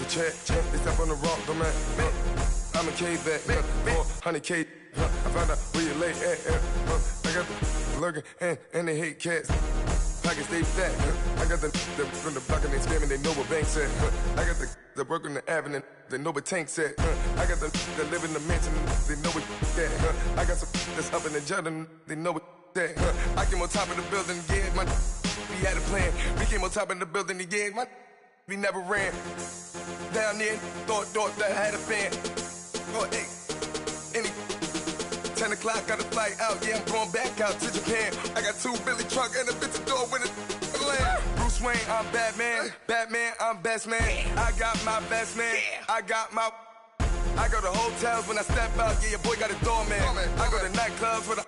the check. They step on the rock, the man. I'm a K-back, 400K. I found out where you lay at. I got the lurking and they hate cats. Pockets stay fat. I got the from the block and they scamming, they know what banks at. I got the work on the avenue, they know what tanks at. I got the that live in the mansion, they know what that. I got some that's up in the jungle, they know what that. I came on top of the building, yeah, my we had a plan. We came on top of the building, yeah, my we never ran. Down there, thought that I had a fan. Oh, hey, any 10 o'clock, got a flight out, yeah, I'm going back out to Japan. I got 2 Billy truck and a bitch door with a land. Bruce Wayne, I'm Batman. Batman, I'm best man. I got my best man. I go to hotels when I step out, yeah, your boy got a doorman. I go to nightclubs with a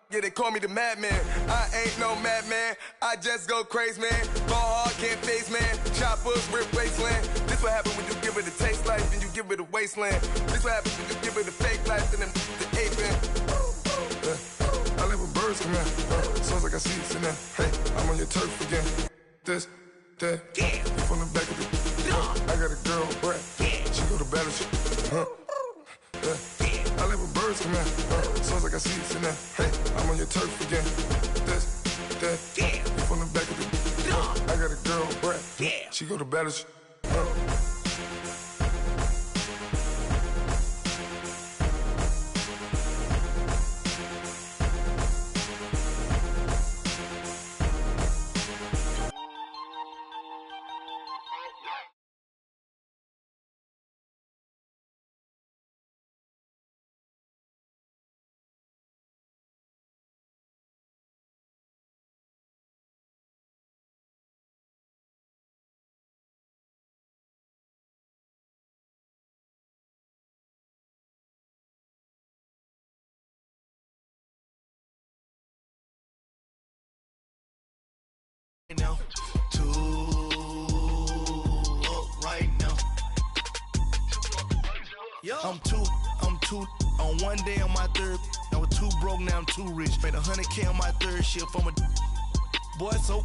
yeah, they call me the madman. I ain't no madman, I just go crazy, man. Ball hard, can't face, man. Choppers, rip wasteland. This what happen when you give it a taste life and you give it a wasteland. This what happens when you give it a fake life and then the aping. I live with birds come in. Sounds like I see it in there. Hey, I'm on your turf again. This, that, you from the back of the I got a girl, Brett. She go to battle shit. I live with birds come in. Sounds like I see it in there. Hey, I'm on your turf again. This, that, you from the back of the I got a girl, Brett. She go to battle shit. Now, two up right now. Yo. I'm two on one day on my third. I was too broke, now I'm too rich. Made 100K on my third shift. I'm a boy, so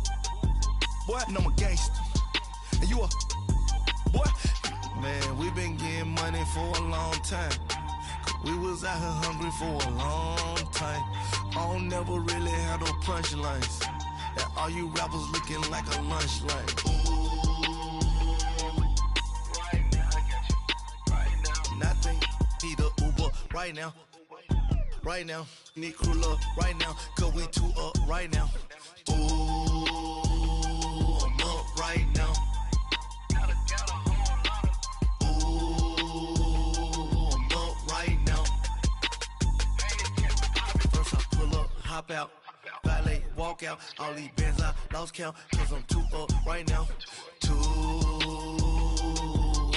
boy, and I'm a gangster. And you a boy, man. We been getting money for a long time. We was out here hungry for a long time. I don't never really have no punchlines. And all you rappers looking like a lunch line. Ooh, right now, I got you. Right now, nothing. Need a Uber right now. Right now, need crew up right now. Cause we two up right now. Ooh, I'm up right now. Ooh, I'm up right now. First I pull up, hop out. Valet, walk out, all these bands I lost count. Cause I'm two up right now. Two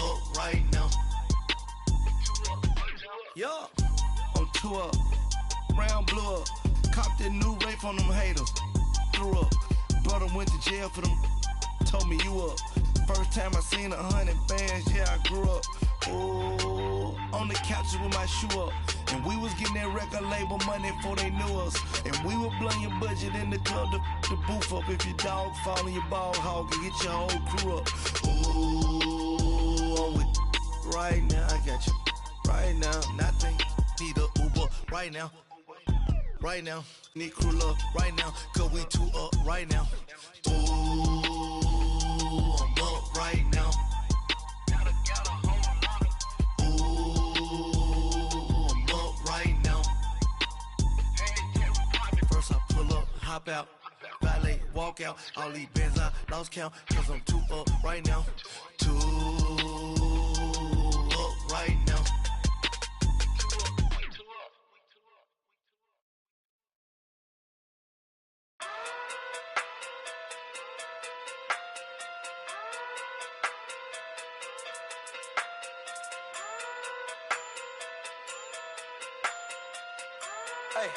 up right now. Yo, I'm two up. Round blew up. Copped that new rape on them haters. Threw up. Brother went to jail for them. Told me you up. First time I seen 100 bands, yeah, I grew up. Ooh, on the couches with my shoe up. And we was getting that record label money before they knew us. And we were blowing your budget in the club to boof up. If your dog fall in your ball hog and get your whole crew up. Ooh, I'm with right now, I got you. Right now, nothing. Need a Uber right now. Right now, need crew up right now. Cause we two up right now. Ooh, I'm up right now. Hop out, valet, walk out. All these bands I lost count. Cause I'm two up right now. Two up right now. Hey.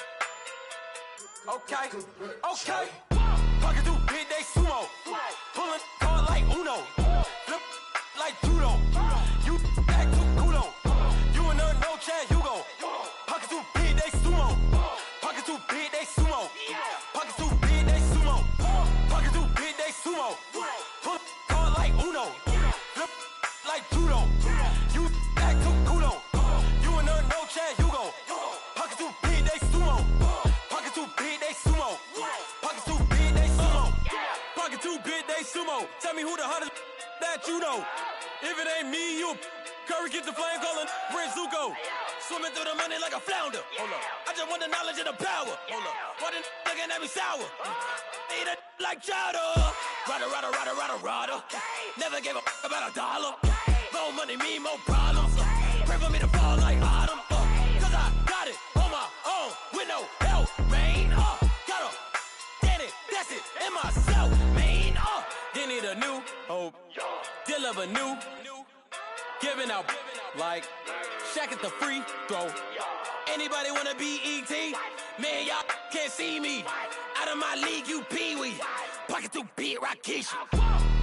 Okay. Pocket through big day sumo. Pulling card like Uno. Flip like judo. You back to kudo. You and her no chance, you go. Pocket through big day sumo. Pocket through big day sumo. Pocket through big day sumo. Pocket through big day sumo. Pull card like Uno. Flip like judo. You act too kudo. You and her no chance, you go. Pocket too big, they sumo. Pocket too big, they sumo. Pocket too big, they sumo. Pocket too big, they sumo. Tell me who the hottest that you know. If it ain't me, you Curry get the flame calling Prince Zuko. Swimming through the money like a flounder. Hold up. I just want the knowledge and the power. Hold up. Why the looking at me sour? Eat it like chowder. Rada. Never gave a about $1. More money, me, more problems. Pray for me to fall like autumn. Cause I got it on my own with no help, man. Gotta get it, that's it, in myself, man. They need a new hope. Deal of a new. Giving out like Shaq at the free throw. Anybody wanna be E.T.? Man, y'all can't see me. Out of my league, you pee-wee. Pocket too big, Rakishi.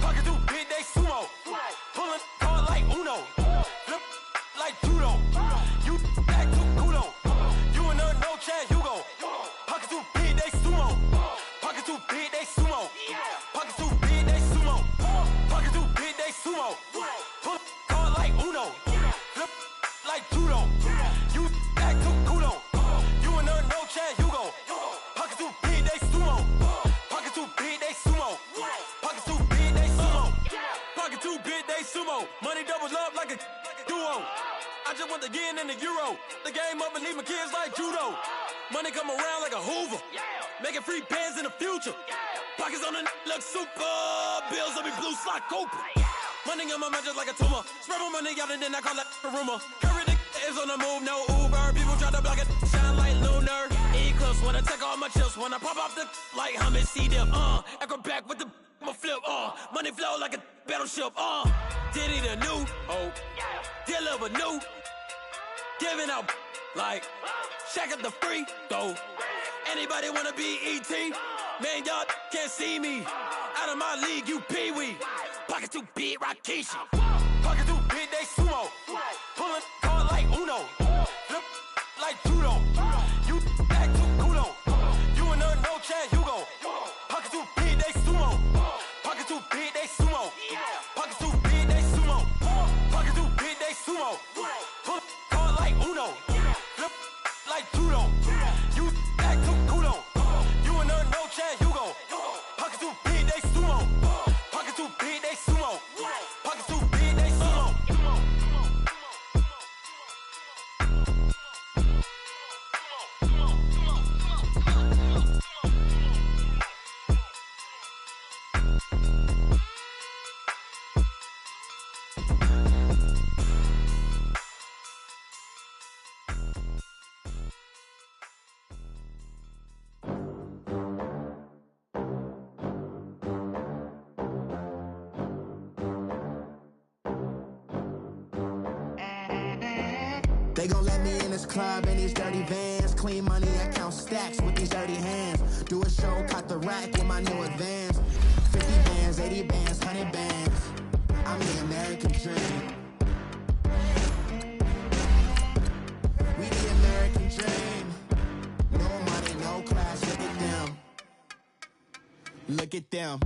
Pocket too big, they sumo. Pulling card like Uno. Flip like judo. You act too kudo. You and her no chance, you go. Pocket too big, they sumo. Pocket too big, they sumo. Pocket too big, they sumo. Pocket too big, they sumo. Pull card like Uno. Flip like judo. You act too kudo. You and her no chance, you go. Pocket too big, they sumo. Pocket too big, they sumo. Pocket too big, they sumo. Pocket too big, they sumo. Money doubles up like a duo. I just want the yen and the euro. The game up and leave my kids like judo. Money come around like a Hoover. Making free bands in the future. Pockets on the look super. Bills on me blue slot Cooper. Money on my mind just like a tumor. Spread my money out and then I call that a rumor. Curry the is on the move, no Uber. People try to block it, shine like lunar. Eclipse when I take all my chips. When I pop off the like hummus C-dip. Echo back with the flip. Money flow like a battleship. Diddy the new hope. Deliver new. Giving out like Shaq at the free throw. Anybody wanna be E.T.? Man, y'all can't see me. Out of my league, you pee-wee. Pocket too big, Rakishi. Pocket too big, they sumo. Pulling card like Uno. Flip like judo. You act too kudo. You and her no chance, you go. Pocket too big, they sumo. Pocket too big, they sumo. Pocket too big, they sumo. Pocket too big, they sumo. Pull card like Uno. Flip like judo. You act too kudo. You and her no chance, you go. Pocket too big, they sumo. Pocket too big, they sumo. Pocket too big, they sumo. They gon' let me in this club in these dirty vans. Clean money, I count stacks with these dirty hands. Do a show, cut the rack with my new advance. 50 bands, 80 bands, 100 bands. I'm the American dream. We the American dream. No money, no class, look at them. Look at them,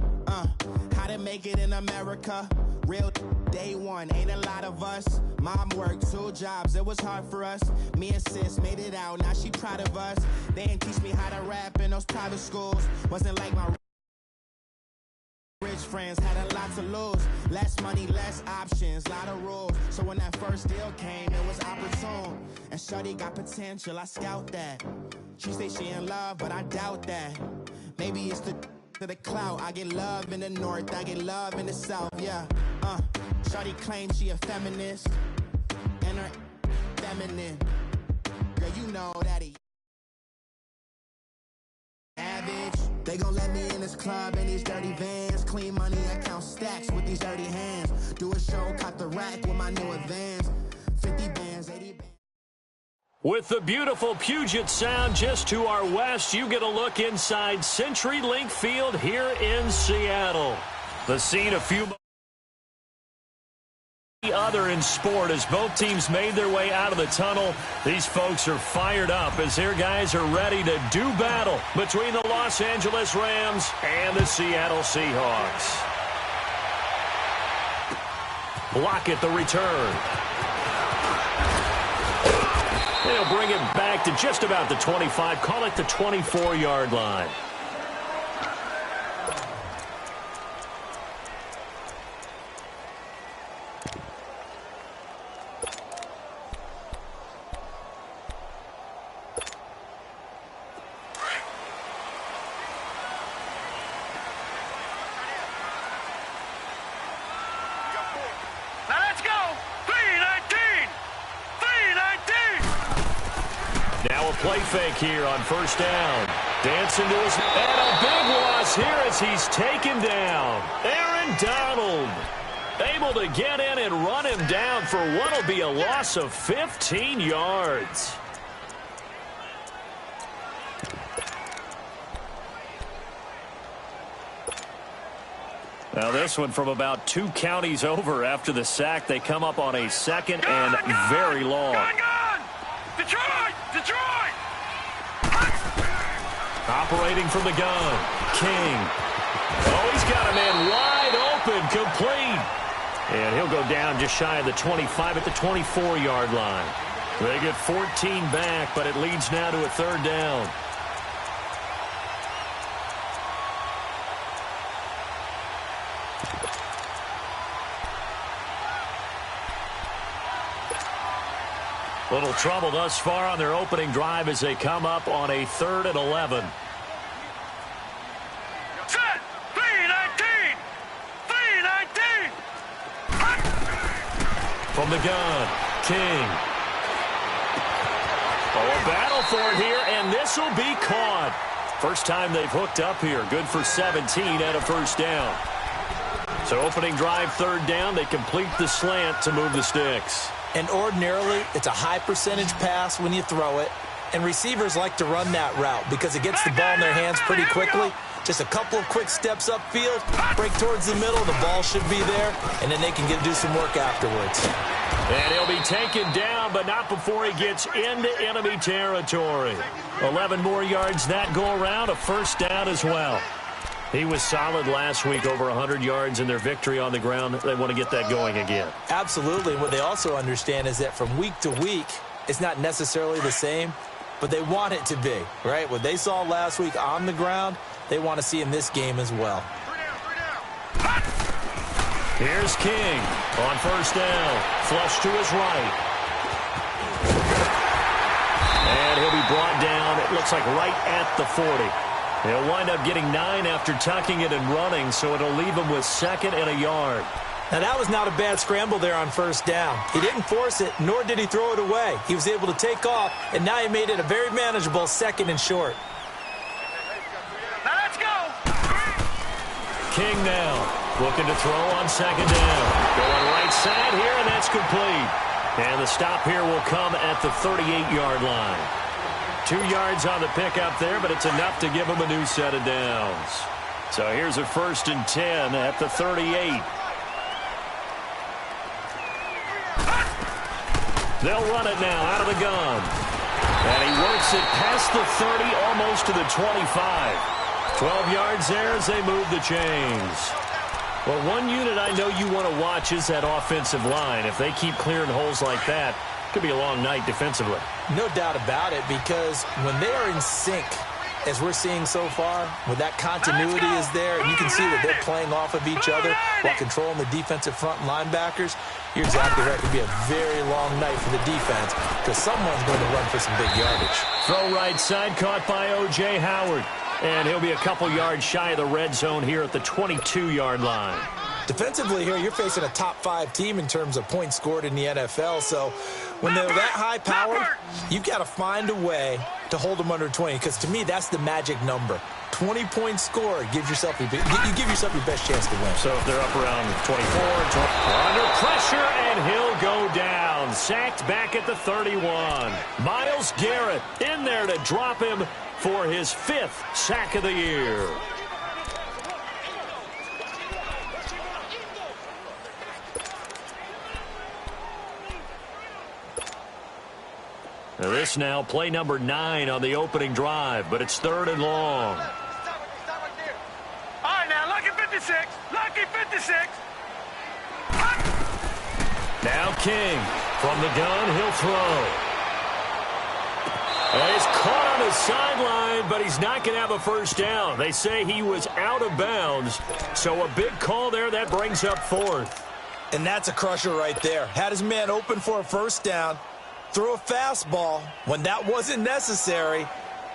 how to make it in America. Real day one, ain't a lot of us. Mom worked 2 jobs, it was hard for us. Me and sis made it out, now she proud of us. They didn't teach me how to rap in those private schools. Wasn't like my rich friends, had a lot to lose. Less money, less options, lot of rules. So when that first deal came, it was opportune. And shorty got potential, I scout that. She say she in love, but I doubt that. Maybe it's to the clout. I get love in the north, I get love in the south, yeah. Shorty claims she a feminist, and her feminine. Girl, you know that he savage. They gon' let me in this club in these dirty vans. Clean money, I count stacks with these dirty hands. Do a show, cut the rack with my new advance. 50 bands, 80 bands. With the beautiful Puget Sound just to our west, you get a look inside CenturyLink Field here in Seattle. The scene a few other in sport as both teams made their way out of the tunnel. These folks are fired up as their guys are ready to do battle between the Los Angeles Rams and the Seattle Seahawks. block it the return. They'll bring it back to just about the 25. Call it the 24-yard line. Play fake here on first down. Dancing to his... And a big loss here as he's taken down. Aaron Donald able to get in and run him down for what will be a loss of 15 yards. Now this one from about 2 counties over after the sack. They come up on a second and very long. Detroit! Detroit! Operating from the gun, King. Oh, he's got a man wide open, complete. And he'll go down just shy of the 25 at the 24-yard line. They get 14 back, but it leads now to a third down. Little trouble thus far on their opening drive as they come up on a 3rd and 11. Set! 3-19! 3-19! From the gun, King. Oh, a battle for it here, and this will be caught. First time they've hooked up here. Good for 17 and a first down. So opening drive, 3rd down. They complete the slant to move the sticks. And ordinarily, it's a high percentage pass when you throw it. And receivers like to run that route because it gets the ball in their hands pretty quickly. Just a couple of quick steps upfield, break towards the middle, the ball should be there, and then they can do some work afterwards. And he'll be taken down, but not before he gets into enemy territory. 11 more yards that go around, a first down as well. He was solid last week, over 100 yards in their victory on the ground. They want to get that going again. Absolutely. What they also understand is that from week to week, it's not necessarily the same, but they want it to be, right? What they saw last week on the ground, they want to see in this game as well. Here's King on first down. Flush to his right. And he'll be brought down, it looks like right at the 40. He'll wind up getting 9 after tucking it and running, so it'll leave him with 2nd and a yard. Now, that was not a bad scramble there on first down. He didn't force it, nor did he throw it away. He was able to take off, and now he made it a very manageable 2nd and short. Now let's go! King now looking to throw on 2nd down. Going right side here, and that's complete. And the stop here will come at the 38-yard line. 2 yards on the pickup there, but it's enough to give them a new set of downs. So here's a 1st and 10 at the 38. They'll run it now out of the gun. And he works it past the 30, almost to the 25. 12 yards there as they move the chains. Well, one unit I know you want to watch is that offensive line. If they keep clearing holes like that, it could be a long night defensively. No doubt about it, because when they are in sync, as we're seeing so far, when that continuity is there, and you can see that they're playing off of each other while controlling the defensive front linebackers, you're exactly right. It could be a very long night for the defense because someone's going to run for some big yardage. Throw right side, caught by O.J. Howard. And he'll be a couple yards shy of the red zone here at the 22-yard line. Defensively here, you're facing a top 5 team in terms of points scored in the NFL. So when they're that high powered, you've got to find a way to hold them under 20. Because to me, that's the magic number. 20 points scored, you give yourself your best chance to win. So if they're up around 24, under pressure, and he'll go down. Sacked back at the 31. Myles Garrett in there to drop him for his 5th sack of the year. Now this now, play number 9 on the opening drive, but it's 3rd and long. All right, now, lucky 56. Lucky 56. Now King. From the gun, he'll throw. And he's caught on the sideline, but he's not going to have a first down. They say he was out of bounds, so a big call there. That brings up fourth. And that's a crusher right there. Had his man open for a first down, threw a fastball when that wasn't necessary,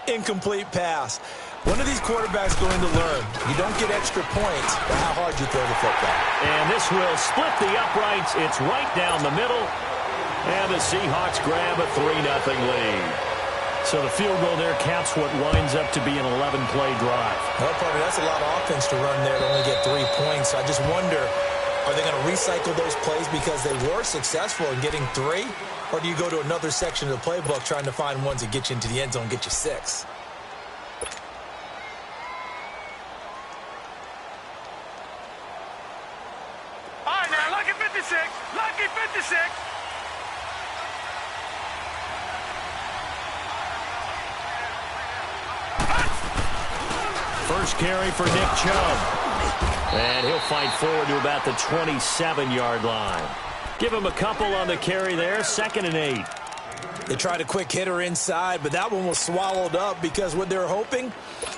incomplete pass. One of these quarterbacks going to learn, you don't get extra points by how hard you throw the football. And this will split the uprights. It's right down the middle. And the Seahawks grab a 3-0 lead. So the field goal there counts what winds up to be an 11-play drive. Well, partner, that's a lot of offense to run there to only get 3 points. I just wonder, are they going to recycle those plays because they were successful in getting 3? Or do you go to another section of the playbook trying to find ones that get you into the end zone, get you 6? All right, now, lucky 56. Lucky 56. First carry for Nick Chubb. And he'll fight forward to about the 27-yard line. Give him a couple on the carry there. 2nd and 8. They tried a quick hitter inside, but that one was swallowed up because what they're hoping,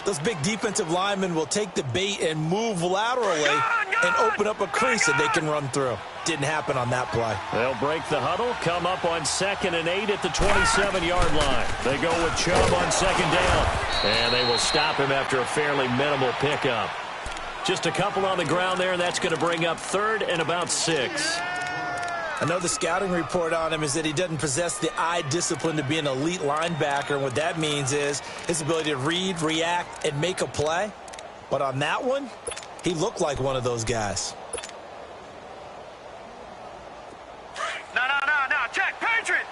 those big defensive linemen will take the bait and move laterally and open up a crease that they can run through. Didn't happen on that play. They'll break the huddle, come up on 2nd and 8 at the 27-yard line. They go with Chubb on 2nd down, and they will stop him after a fairly minimal pickup. Just a couple on the ground there, and that's going to bring up 3rd and about 6. I know the scouting report on him is that he doesn't possess the eye discipline to be an elite linebacker. And what that means is his ability to read, react, and make a play. But on that one, he looked like one of those guys. No. Check. Patriot.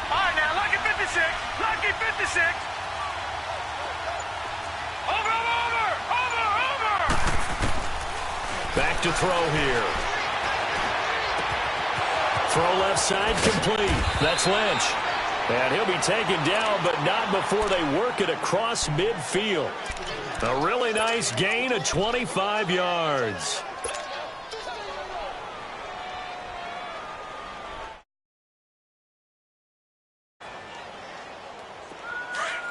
All right, now, lucky 56. Lucky 56. Over. Back to throw here. Throw left side complete. That's Lynch. And he'll be taken down, but not before they work it across midfield. A really nice gain of 25 yards.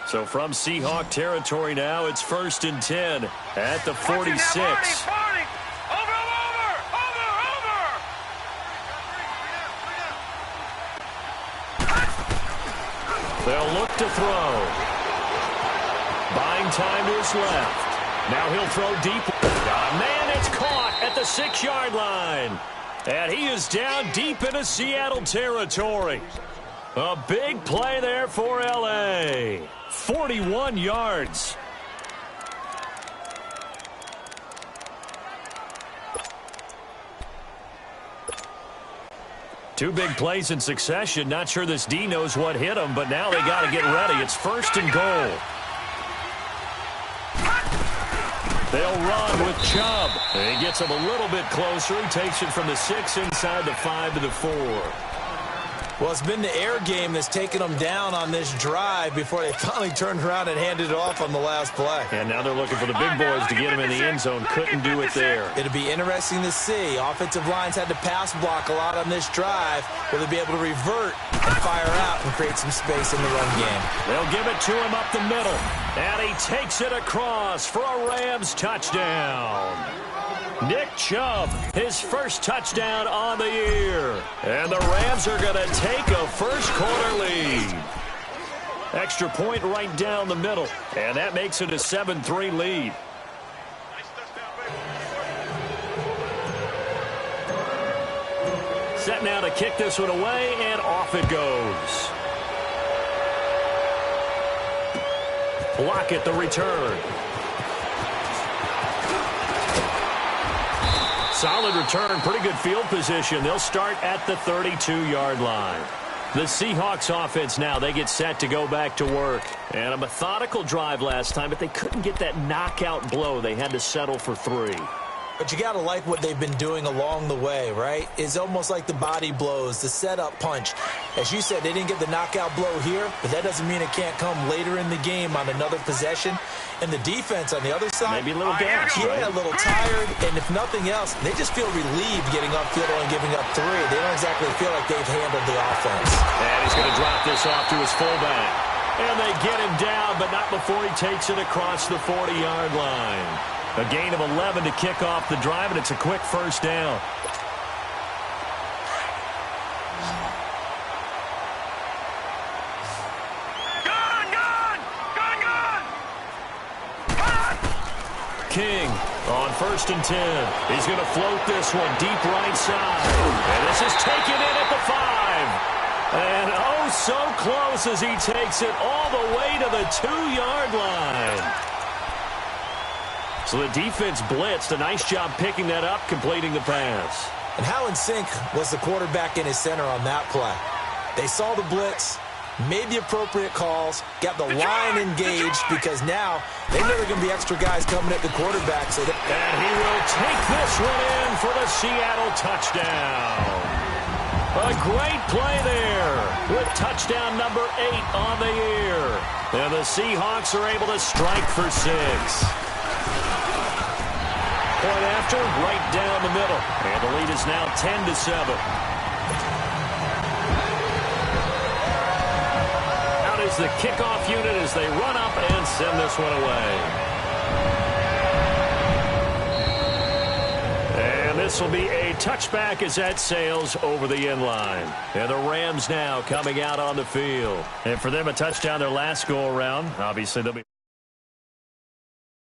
So from Seahawk territory now, it's 1st and 10 at the 46. They'll look to throw. Buying time to his left. Now he'll throw deep. Man, it's caught at the 6-yard line. And he is down deep into Seattle territory. A big play there for L.A. 41 yards. Two big plays in succession. Not sure this D knows what hit him, but now they got to get ready. It's 1st and goal. They'll run with Chubb. And he gets him a little bit closer. He takes it from the 6 inside the 5 to the 4. Well, it's been the air game that's taken them down on this drive before they finally turned around and handed it off on the last play. And now they're looking for the big boys to get him in the end zone. Couldn't do it there. It'll be interesting to see. Offensive lines had to pass block a lot on this drive. Will they be able to revert and fire out and create some space in the run game? They'll give it to him up the middle. And he takes it across for a Rams touchdown. Nick Chubb, his first touchdown on the year. And the Rams are going to take a first-quarter lead. Extra point right down the middle. And that makes it a 7-3 lead. Set now to kick this one away, and off it goes. Block it, the return. Solid return, pretty good field position. They'll start at the 32-yard line. The Seahawks offense now, they get set to go back to work. And a methodical drive last time, but they couldn't get that knockout blow. They had to settle for 3. But you got to like what they've been doing along the way, right? It's almost like the body blows, the setup punch. As you said, they didn't get the knockout blow here, but that doesn't mean it can't come later in the game on another possession. And the defense on the other side, maybe a little gassed, yeah, right? a little tired. And if nothing else, they just feel relieved getting upfield and giving up 3. They don't exactly feel like they've handled the offense. And he's going to drop this off to his fullback. And they get him down, but not before he takes it across the 40-yard line. A gain of 11 to kick off the drive, and it's a quick first down. King on 1st and 10. He's going to float this one deep right side. And this is taken in at the 5. And oh, so close as he takes it all the way to the 2-yard line. So the defense blitzed. A nice job picking that up, completing the pass. And how in sync was the quarterback and his center on that play? They saw the blitz, made the appropriate calls, got the line engaged, because now they know there are going to be extra guys coming at the quarterback. So and he will take this one in for the Seattle touchdown. A great play there with touchdown number 8 on the year. And the Seahawks are able to strike for 6. Point after, right down the middle. And the lead is now 10-7. Out is the kickoff unit as they run up and send this one away. And this will be a touchback as that sails over the end line. And the Rams now coming out on the field. And for them, a touchdown their last go-around. Obviously, they'll be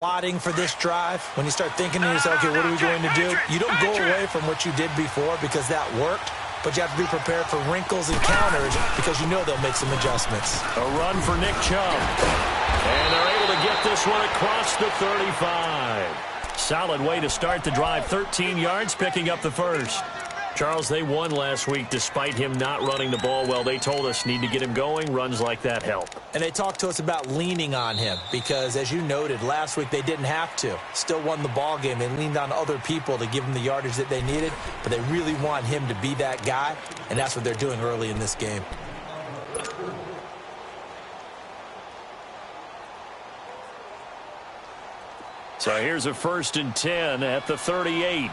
plotting for this drive. When you start thinking to yourself, okay, what are we going to do? You don't go away from what you did before because that worked, but you have to be prepared for wrinkles and counters because you know they'll make some adjustments. A run for Nick Chubb. And they're able to get this one across the 35. Solid way to start the drive. 13 yards, picking up the first. Charles, they won last week despite him not running the ball well. They told us need to get him going. Runs like that help. And they talked to us about leaning on him because, as you noted, last week they didn't have to. Still won the ball game. They leaned on other people to give them the yardage that they needed, but they really want him to be that guy, and that's what they're doing early in this game. So here's a 1st and 10 at the 38.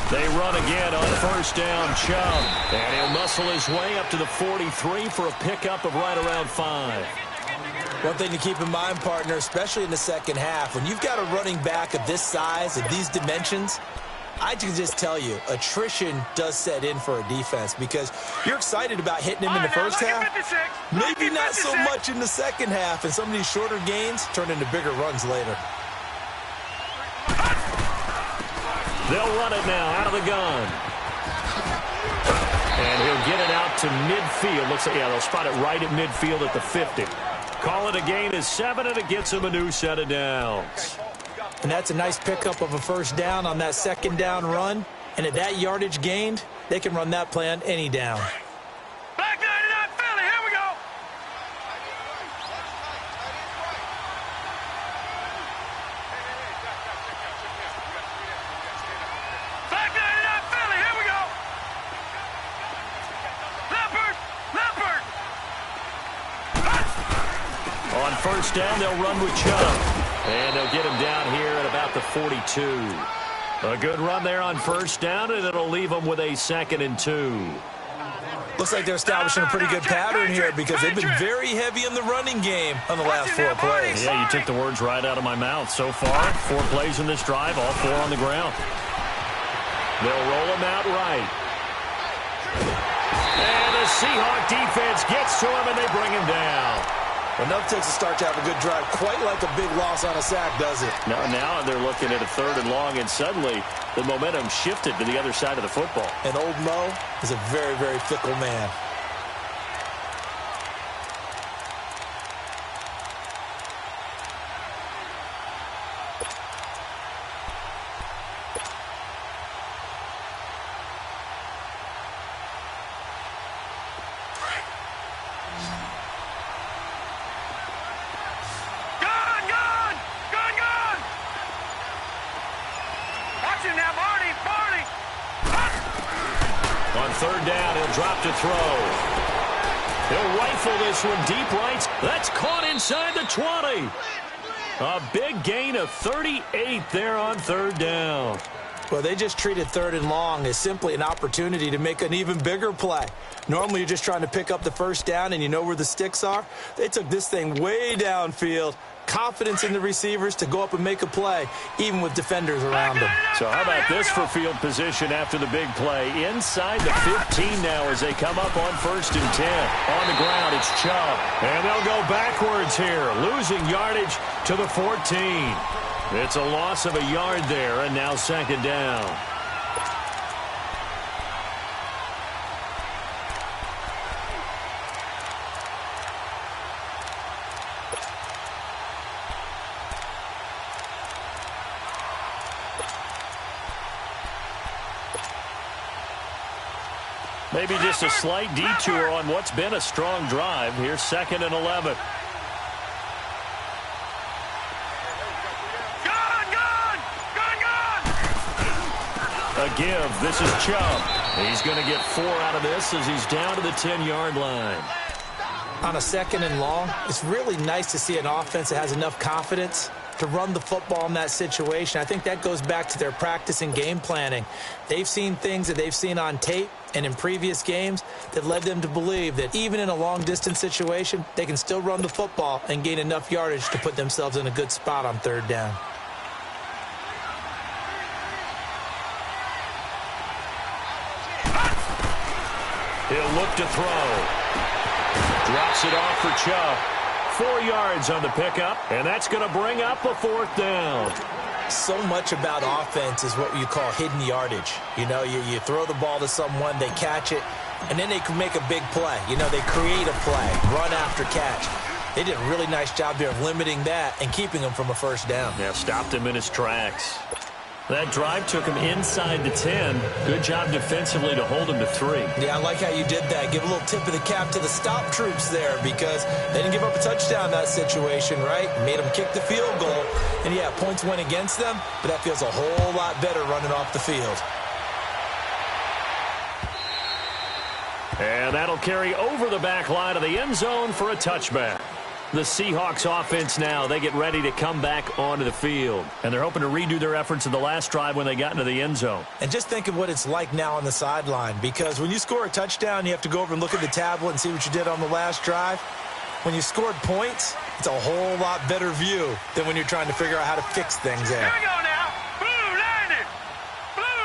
They run again on 1st down, Chubb. And he'll muscle his way up to the 43 for a pickup of right around 5. One thing to keep in mind, partner, especially in the second half, when you've got a running back of this size, of these dimensions, I can just tell you, attrition does set in for a defense because you're excited about hitting him in the first half. Maybe not so much in the second half, and some of these shorter gains turn into bigger runs later. They'll run it now out of the gun. And he'll get it out to midfield. Looks like, yeah, they'll spot it right at midfield at the 50. Call it a gain of 7, and it gets him a new set of downs. And that's a nice pickup of a 1st down on that 2nd down run. And at that yardage gained, they can run that play on any down. Black 99 Philly, here we go. Black 99 Philly, here we go. Leopard, Leopard. On 1st down, they'll run with Chubb. And they'll get him down here at about the 42. A good run there on 1st down, and it'll leave them with a 2nd and 2. Looks like they're establishing a pretty good pattern here because they've been very heavy in the running game on the last 4 plays. Yeah, you took the words right out of my mouth. So far, 4 plays in this drive, all 4 on the ground. They'll roll him out right. And the Seahawk defense gets to him, and they bring him down. Enough takes a start to have a good drive, quite like a big loss on a sack, does it? Now they're looking at a 3rd and long, and suddenly the momentum shifted to the other side of the football. And old Mo is a very, very fickle man. Go, He'll drop to throw. He'll rifle this one deep right. That's caught inside the 20. A big gain of 38 there on third down. Well, they just treated third and long as simply an opportunity to make an even bigger play. Normally, you're just trying to pick up the first down and you know where the sticks are. They took this thing way downfield. Confidence in the receivers to go up and make a play, even with defenders around them. So how about this for field position after the big play? Inside the 15 now as they come up on 1st and 10. On the ground, it's Chubb. And they'll go backwards here, losing yardage to the 14. It's a loss of a yard there, and now 2nd down. Maybe just a slight detour on what's been a strong drive. Here's 2nd and 11. A give. This is Chubb. He's going to get 4 out of this as he's down to the 10-yard line. On a 2nd and long, it's really nice to see an offense that has enough confidence to run the football in that situation. I think that goes back to their practice and game planning. They've seen things that they've seen on tape and in previous games that led them to believe that even in a long-distance situation, they can still run the football and gain enough yardage to put themselves in a good spot on 3rd down. He'll look to throw. Drops it off for Chubb. 4 yards on the pickup, and that's going to bring up a 4th down. So much about offense is what you call hidden yardage. You know, you throw the ball to someone, they catch it, and then they can make a big play. You know, they create a play, run after catch. They did a really nice job there of limiting that and keeping him from a 1st down. Yeah, stopped him in his tracks. That drive took him inside the 10. Good job defensively to hold him to 3. Yeah, I like how you did that. Give a little tip of the cap to the stop troops there because they didn't give up a touchdown in that situation, right? Made them kick the field goal. And, yeah, points went against them, but that feels a whole lot better running off the field. And that'll carry over the back line of the end zone for a touchback. The Seahawks offense now, they get ready to come back onto the field. And they're hoping to redo their efforts in the last drive when they got into the end zone. And just think of what it's like now on the sideline, because when you score a touchdown, you have to go over and look at the tablet and see what you did on the last drive. When you scored points, it's a whole lot better view than when you're trying to figure out how to fix things there. Here we go now. Blue 90. Blue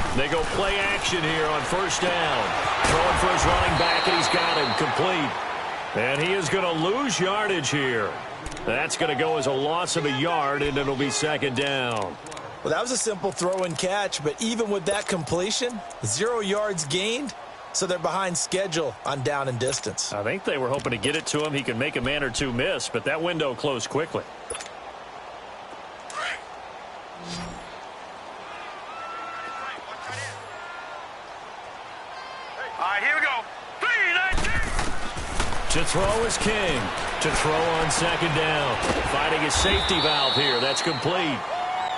90. They go play action here on 1st down. Throwing for his running back, and he's got him complete. And he is going to lose yardage here. That's going to go as a loss of a yard, and it'll be 2nd down. Well, that was a simple throw and catch, but even with that completion, 0 yards gained, so they're behind schedule on down and distance. I think they were hoping to get it to him. He could make a man or two miss, but that window closed quickly. All right, here we go. 3-19. To throw is King. To throw on 2nd down. Finding his safety valve here. That's complete.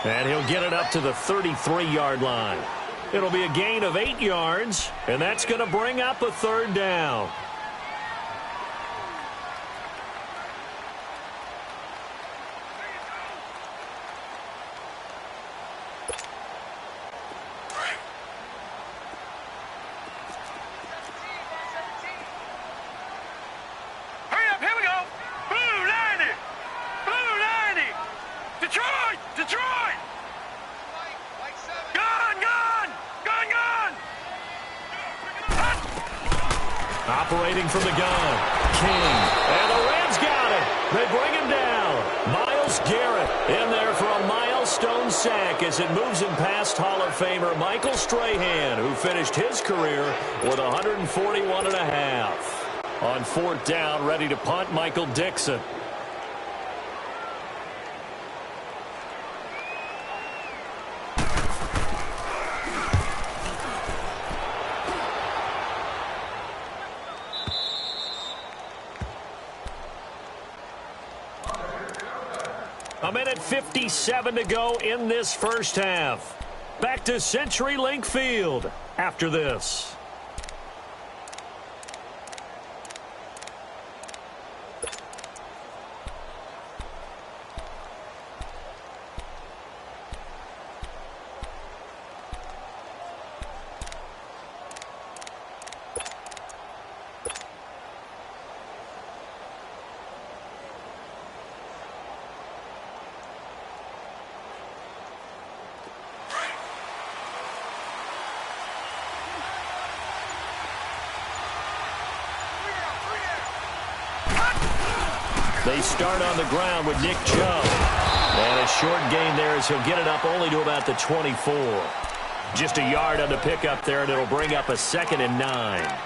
And he'll get it up to the 33-yard line. It'll be a gain of 8 yards, and that's going to bring up a 3rd down. Operating from the gun, King, and the Rams got him. They bring him down. Myles Garrett in there for a milestone sack as it moves him past Hall of Famer Michael Strahan, who finished his career with 141.5. On 4th down, ready to punt, Michael Dixon. A minute 57 to go in this 1st half. back to CenturyLink Field after this. They start on the ground with Nick Chubb. And a short gain there as he'll get it up only to about the 24. Just a yard on the pickup there, and it'll bring up a 2nd and 9.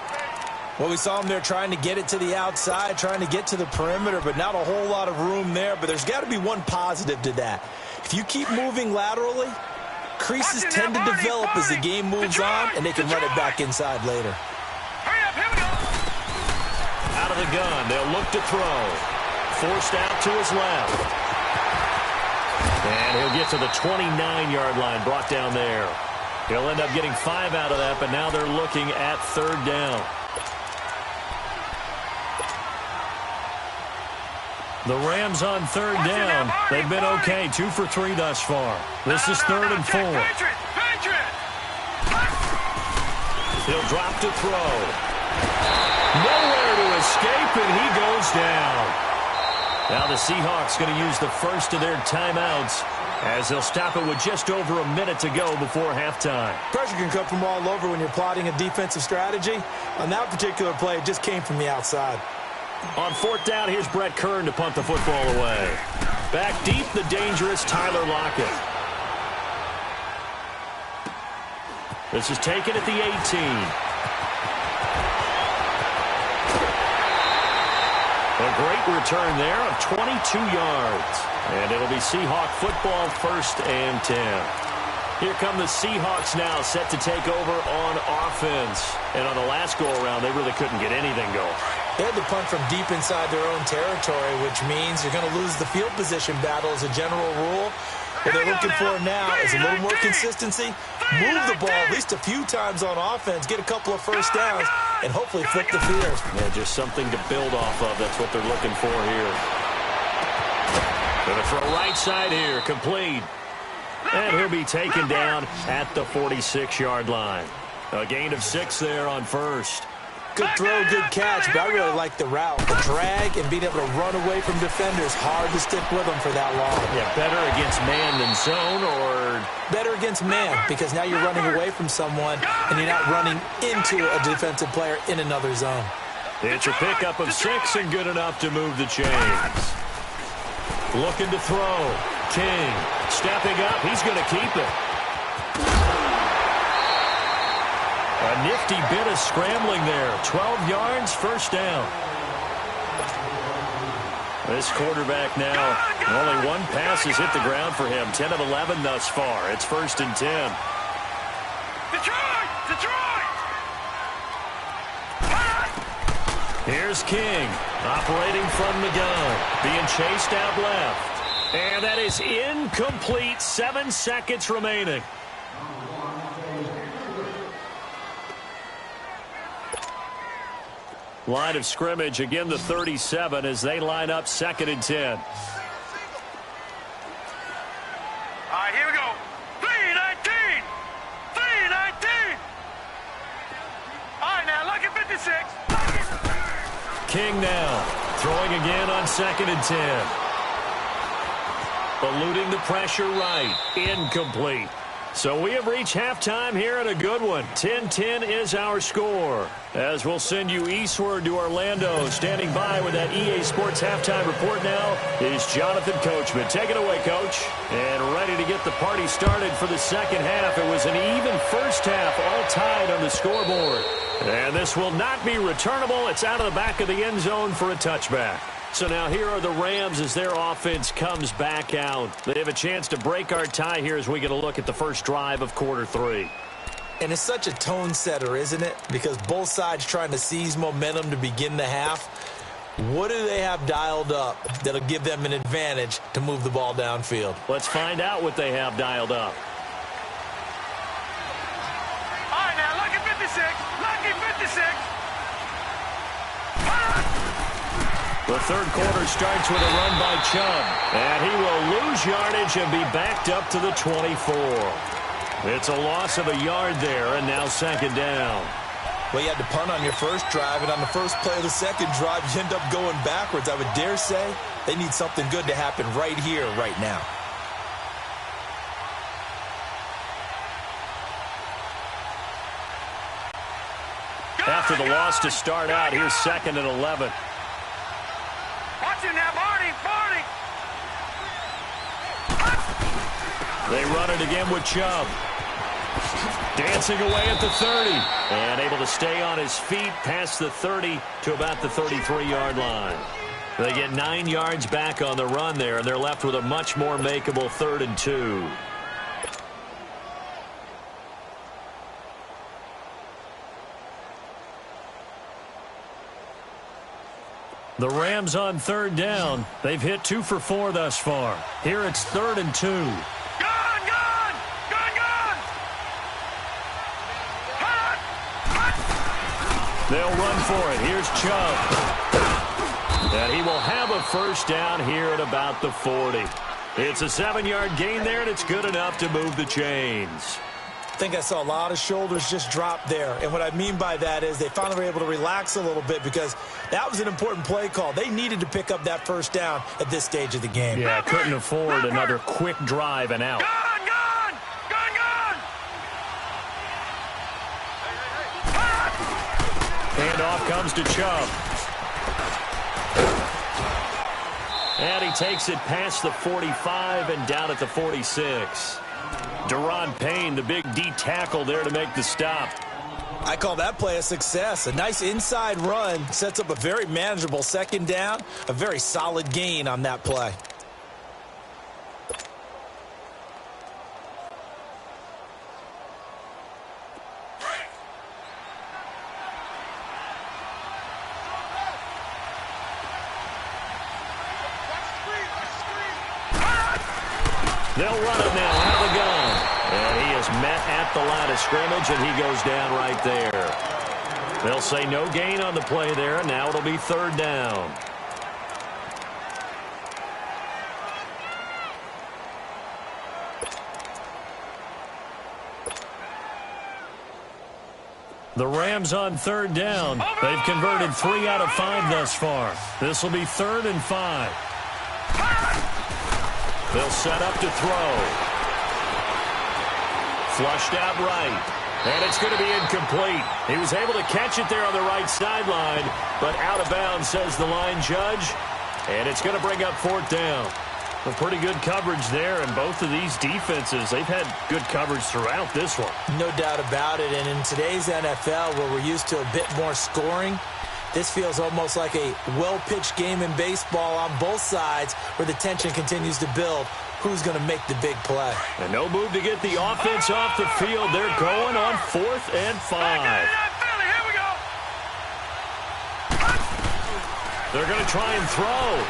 Well, we saw him there trying to get it to the outside, trying to get to the perimeter, but not a whole lot of room there. But there's got to be one positive to that. If you keep moving laterally, creases tend to develop as the game moves on, and they can run it back inside later. Out of the gun, they'll look to throw. Forced out to his left. And he'll get to the 29-yard line, brought down there. He'll end up getting 5 out of that, but now they're looking at 3rd down. The Rams on 3rd down. They've been okay, 2 for 3 thus far. This is 3rd and 4. He'll drop to throw. Nowhere to escape, and he goes down. Now the Seahawks going to use the first of their timeouts as they'll stop it with just over a minute to go before halftime. Pressure can come from all over when you're plotting a defensive strategy. On that particular play, it just came from the outside. On 4th down, here's Brett Kern to punt the football away. Back deep, the dangerous Tyler Lockett. This is taken at the 18. A great return there of 22 yards. And it'll be Seahawk football, 1st and 10. Here come the Seahawks now, set to take over on offense. And on the last go-around, they really couldn't get anything going. They had to punt from deep inside their own territory, which means you're going to lose the field position battle as a general rule. What they're looking for now is a little more consistency, move the ball at least a few times on offense, get a couple of first downs, and hopefully flip the field. Yeah, just something to build off of. That's what they're looking for here. Going to throw right side here, complete. And he'll be taken down at the 46-yard line. A gain of 6 there on 1st. Good throw, good catch, but I really like the route. The drag and being able to run away from defenders, hard to stick with them for that long. Yeah, better against man than zone, or? Better against man, because now you're running away from someone and you're not running into a defensive player in another zone. It's a pickup of 6 and good enough to move the chains. Looking to throw. King stepping up. He's going to keep it. A nifty bit of scrambling there. 12 yards, 1st down. This quarterback now, only 1 pass has hit the ground for him. 10 of 11 thus far. It's 1st and 10. Here's King, operating from the gun, being chased out left. And that is incomplete. 7 seconds remaining. Line of scrimmage, again the 37 as they line up 2nd and 10. All right, here we go. 3-19. 3-19. All right, now look at 56. King now throwing again on 2nd and 10. Eluding the pressure right. Incomplete. So we have reached halftime here at a good one. 10-10 is our score. As we'll send you eastward to Orlando. Standing by with that EA Sports halftime report now is Jonathan Coachman. Take it away, Coach. And ready to get the party started for the 2nd half. It was an even first half, all tied on the scoreboard. And this will not be returnable. It's out of the back of the end zone for a touchback. So now here are the Rams as their offense comes back out. They have a chance to break our tie here as we get a look at the first drive of quarter 3. And it's such a tone setter, isn't it? Because both sides trying to seize momentum to begin the half. What do they have dialed up that'll give them an advantage to move the ball downfield? Let's find out what they have dialed up. The third quarter starts with a run by Chubb. And he will lose yardage and be backed up to the 24. It's a loss of a yard there, and now second down. Well, you had to punt on your first drive, and on the first play of the second drive, you end up going backwards. I would dare say they need something good to happen right here, right now. After the loss to start out, here's second and 11. Watch him now, Barney. They run it again with Chubb. Dancing away at the 30. And able to stay on his feet past the 30 to about the 33-yard line. They get 9 yards back on the run there, and they're left with a much more makeable 3rd and 2. The Rams on 3rd down. They've hit 2 for 4 thus far. Here it's 3rd and 2. Gone! They'll run for it. Here's Chubb. And he will have a first down here at about the 40. It's a 7-yard gain there, and it's good enough to move the chains. I think I saw a lot of shoulders just drop there. And what I mean by that is they finally were able to relax a little bit because that was an important play call. They needed to pick up that first down at this stage of the game. Yeah, couldn't afford another quick drive and out. Gone! Handoff comes to Chubb. And he takes it past the 45 and down at the 46. Deron Payne, the big D tackle there to make the stop. I call that play a success. A nice inside run sets up a very manageable second down. A very solid gain on that play. They'll run it now out of the gun. And he is met at the line of scrimmage, and he goes down right there. They'll say no gain on the play there, and now it'll be 3rd down. The Rams on 3rd down. They've converted 3 out of 5 thus far. This will be 3rd and 5. They'll set up to throw. Flushed out right. And it's going to be incomplete. He was able to catch it there on the right sideline, but out of bounds, says the line judge. And it's going to bring up 4th down. A pretty good coverage there, and both of these defenses, they've had good coverage throughout this one. No doubt about it. And in today's NFL, where we're used to a bit more scoring, this feels almost like a well-pitched game in baseball on both sides where the tension continues to build. Who's going to make the big play? And no move to get the offense off the field. They're going on 4th and 5. They're going to try and throw.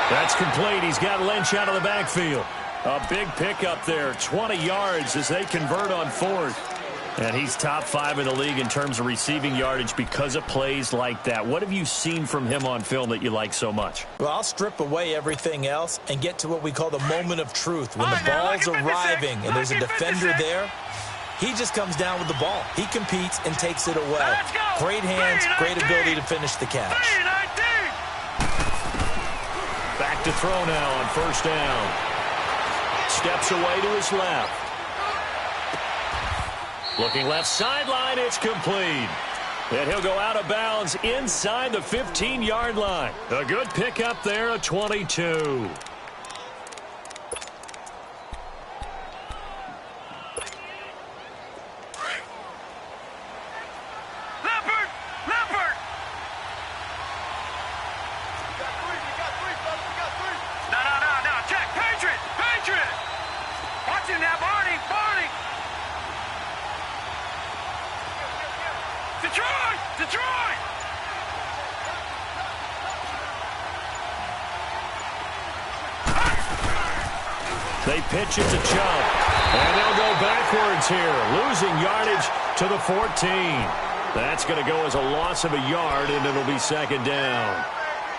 That's complete. He's got Lynch out of the backfield. A big pickup there, 20 yards as they convert on 4th. And he's top 5 in the league in terms of receiving yardage because of plays like that. What have you seen from him on film that you like so much? Well, I'll strip away everything else and get to what we call the moment of truth. When the ball's arriving and there's a defender there, he just comes down with the ball. He competes and takes it away. Great hands, great ability to finish the catch. Back to throw now on 1st down. Steps away to his left. Looking left sideline, it's complete. And he'll go out of bounds inside the 15-yard line. A good pickup there, a 22. They pitch it to Chubb. And they'll go backwards here, losing yardage to the 14. That's going to go as a loss of a yard, and it'll be second down.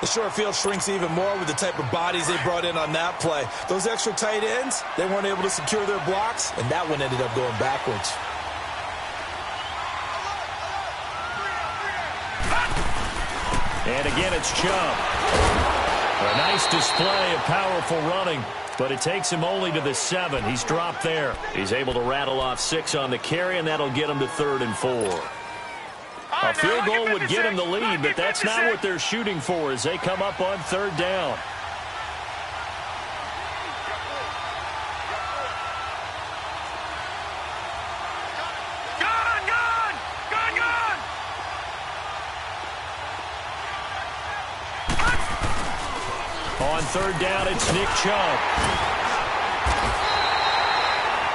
The short field shrinks even more with the type of bodies they brought in on that play. Those extra tight ends, they weren't able to secure their blocks, and that one ended up going backwards. And again, it's Chubb. A nice display of powerful running, but it takes him only to the 7. He's dropped there. He's able to rattle off 6 on the carry, and that'll get him to 3rd and 4. A field goal would get him the lead, but that's not what they're shooting for as they come up on 3rd down. On 3rd down, it's Nick Chubb.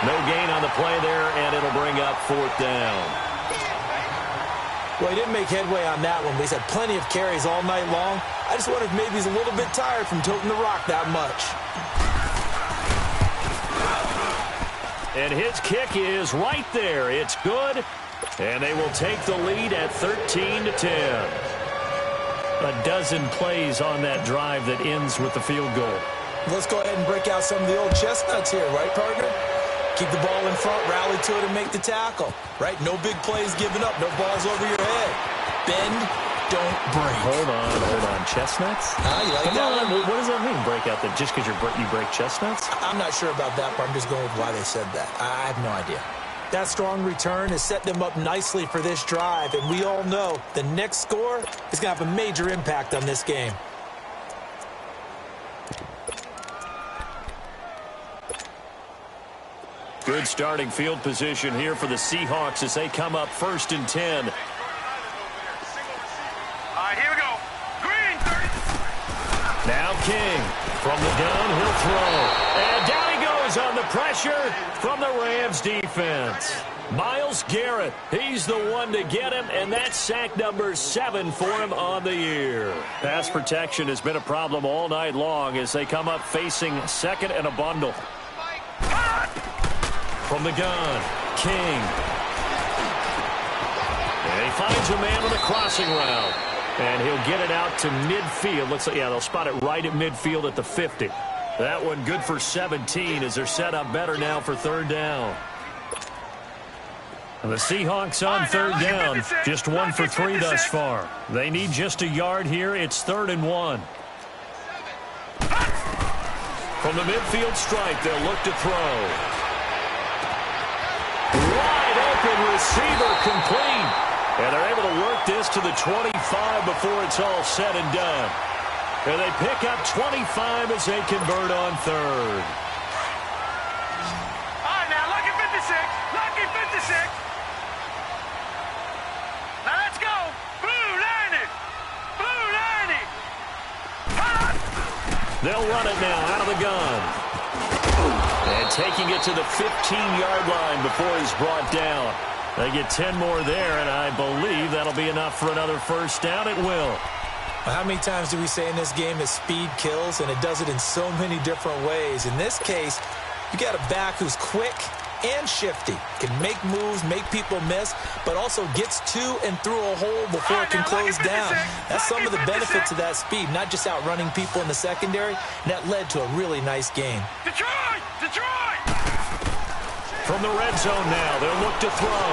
No gain on the play there, and it'll bring up 4th down. Well, he didn't make headway on that one, but he's had plenty of carries all night long. I just wonder if maybe he's a little bit tired from toting the rock that much. And his kick is right there. It's good, and they will take the lead at 13-10. A dozen plays on that drive that ends with the field goal. Let's go ahead and break out some of the old chestnuts here, right, partner? Keep the ball in front, rally to it, and make the tackle. Right? No big plays given up. No balls over your head. Bend, don't break. Hold on. Chestnuts? You like Come that on. one? What does that mean, break out? That just because you break chestnuts? I'm not sure about that, but I'm just going with why they said that. I have no idea. That strong return has set them up nicely for this drive, and we all know the next score is going to have a major impact on this game. Good starting field position here for the Seahawks as they come up 1st and 10. All right, here we go. Green, 30. Now King from the gun, he'll throw. And down he goes on the pressure from the Rams defense. Myles Garrett, he's the one to get him, and that's sack number 7 for him on the year. Pass protection has been a problem all night long as they come up facing 2nd and a bundle. From the gun, King. And he finds a man with a crossing route. And he'll get it out to midfield. Looks like, yeah, they'll spot it right at midfield at the 50. That one good for 17 as they're set up better now for 3rd down. And the Seahawks on 3rd down, just 1 for 3 thus far. They need just a yard here. It's 3rd and 1. From the midfield stripe, they'll look to throw. Wide open receiver complete. And they're able to work this to the 25 before it's all said and done. And they pick up 25 as they convert on 3rd. All right, now, lucky 56. Lucky 56. Now, let's go. Blue 90. Blue 90. They'll run it now out of the gun. And taking it to the 15-yard line before he's brought down. They get 10 more there, and I believe that'll be enough for another 1st down. It will. Well, how many times do we say in this game that speed kills, and it does it in so many different ways? In this case, you got a back who's quick and shifty, can make moves, make people miss, but also gets to and through a hole before it can close down. That's some of the benefits of that speed, not just outrunning people in the secondary, and that led to a really nice game. Detroit! Detroit! From the red zone now, they'll look to throw.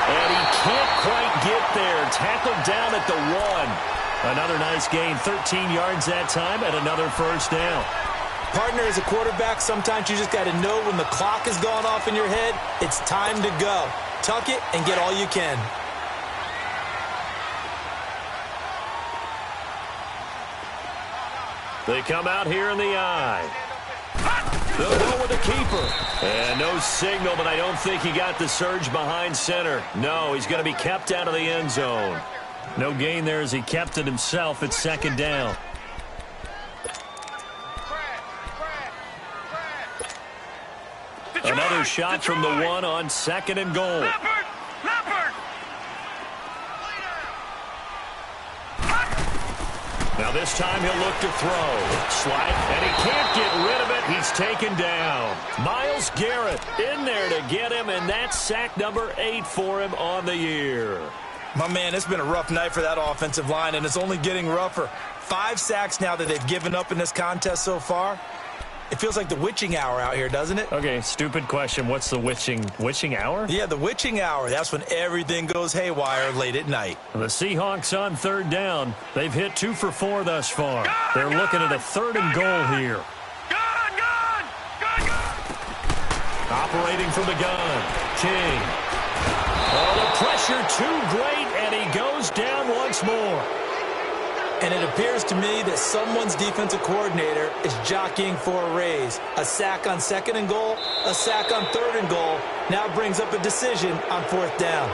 And he can't quite get there. Tackled down at the 1. Another nice gain, 13 yards that time, and another 1st down. Partner, as a quarterback, sometimes you just got to know when the clock has gone off in your head, it's time to go. Tuck it and get all you can. They come out here in the eye. They'll go with the keeper. And no signal, but I don't think he got the surge behind center. No, he's going to be kept out of the end zone. No gain there as he kept it himself at 2nd down. Another shot from the 1 on 2nd and goal. Now this time he'll look to throw. Slide, and he can't get rid of it. He's taken down. Myles Garrett in there to get him, and that's sack number 8 for him on the year. My man, it's been a rough night for that offensive line, and it's only getting rougher. 5 sacks now that they've given up in this contest so far. It feels like the witching hour out here, doesn't it? Okay, stupid question. What's the witching hour? Yeah, the witching hour. That's when everything goes haywire late at night. The Seahawks on 3rd down. They've hit 2 for 4 thus far. They're looking at a 3rd and goal here. Operating from the gun. King. Oh, the pressure too great, and he goes down once more. And it appears to me that someone's defensive coordinator is jockeying for a raise. A sack on 2nd and goal, a sack on 3rd and goal. Now brings up a decision on 4th down.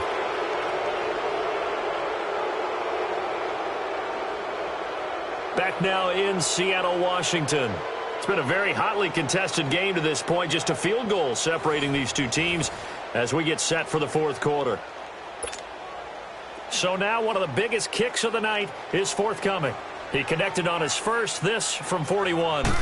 Back now in Seattle, Washington. It's been a very hotly contested game to this point. Just a field goal separating these two teams as we get set for the 4th quarter. So now one of the biggest kicks of the night is forthcoming. He connected on his first, this from 41. And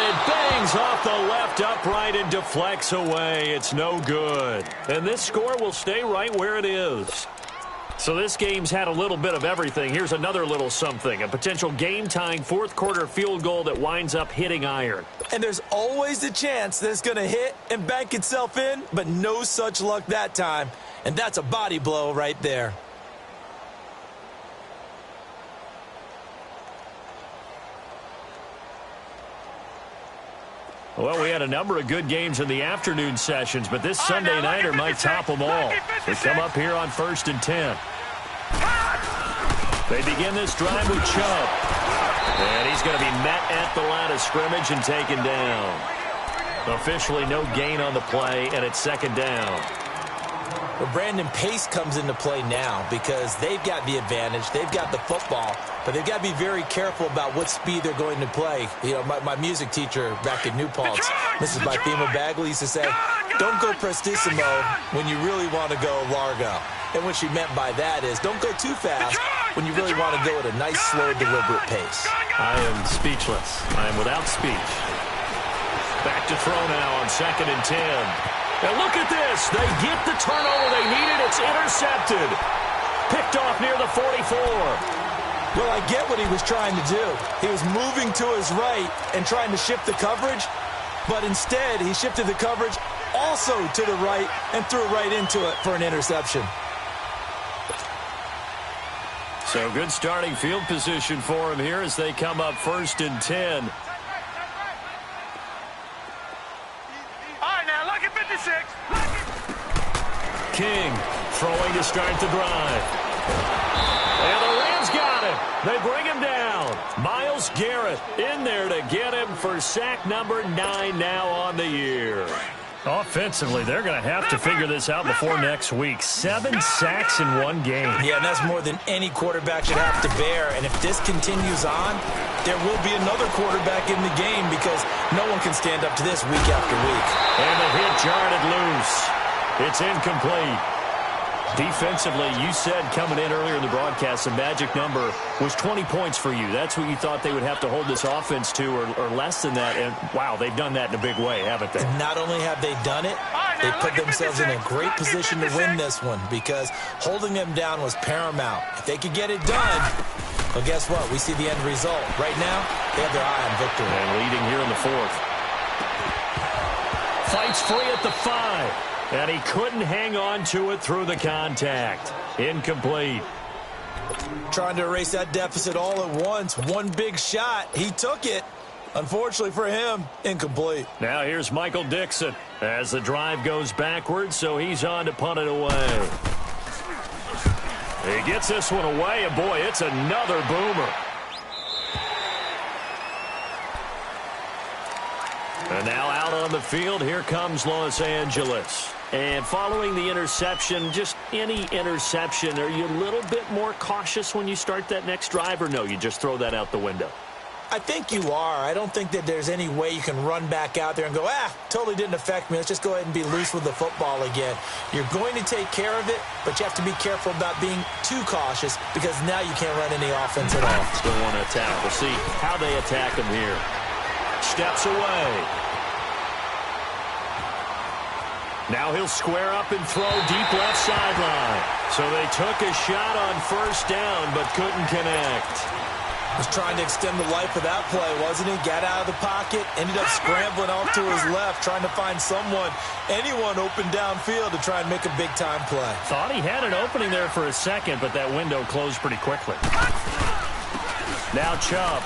it bangs off the left upright and deflects away. It's no good. And this score will stay right where it is. So this game's had a little bit of everything. Here's another little something. A potential game-tying 4th quarter field goal that winds up hitting iron. And there's always the chance that it's going to hit and bank itself in, but no such luck that time. And that's a body blow right there. Well, we had a number of good games in the afternoon sessions, but this Sunday nighter might top them all. We come up here on 1st and 10. They begin this drive with Chubb. And he's going to be met at the line of scrimmage and taken down. Officially no gain on the play, and it's 2nd down. Well, Brandon, pace comes into play now because they've got the advantage. They've got the football, but they've got to be very careful about what speed they're going to play. You know, my music teacher back at New Paltz, Mrs. Bythema Bagley, used to say, don't go prestissimo when you really want to go largo. And what she meant by that is don't go too fast when you really want to go at a nice, slow, deliberate pace. I am speechless. I am without speech. Back to throw now on 2nd and 10. And look at this. They get the turnover they needed. It's intercepted. Picked off near the 44. Well, I get what he was trying to do. He was moving to his right and trying to shift the coverage, but instead he shifted the coverage also to the right and threw right into it for an interception. So good starting field position for him here as they come up 1st and 10. King throwing to start the drive. And the Rams got him. They bring him down. Myles Garrett in there to get him for sack number 9 now on the year. Offensively, they're going to have to figure this out before next week. 7 sacks in one game. Yeah, and that's more than any quarterback should have to bear. And if this continues on, there will be another quarterback in the game because no one can stand up to this week after week. And the hit jarred it loose. It's incomplete. Defensively, you said coming in earlier in the broadcast, the magic number was 20 points for you. That's what you thought they would have to hold this offense to or less than that. And, wow, they've done that in a big way, haven't they? And not only have they done it, they put themselves in a great position to win this one because holding them down was paramount. If they could get it done, well, guess what? We see the end result. Right now, they have their eye on victory. And leading here in the 4th. Fights free at the 5. And he couldn't hang on to it through the contact. Incomplete. Trying to erase that deficit all at once. One big shot. He took it. Unfortunately for him, incomplete. Now here's Michael Dixon as the drive goes backwards, so he's on to punt it away. He gets this one away, and boy, it's another boomer. And now out on the field, here comes Los Angeles. And following the interception, just any interception, are you a little bit more cautious when you start that next drive, or no, you just throw that out the window? I think you are. I don't think that there's any way you can run back out there and go, totally didn't affect me. Let's just go ahead and be loose with the football again. You're going to take care of it, but you have to be careful about being too cautious because now you can't run any offense at all. Still want to attack. We'll see how they attack him here. Steps away. Now he'll square up and throw deep left sideline. So they took a shot on first down but couldn't connect. Was trying to extend the life of that play, wasn't he? Got out of the pocket, ended up scrambling off to his left, trying to find anyone open downfield to try and make a big-time play. Thought he had an opening there for a second, but that window closed pretty quickly. Now Chubb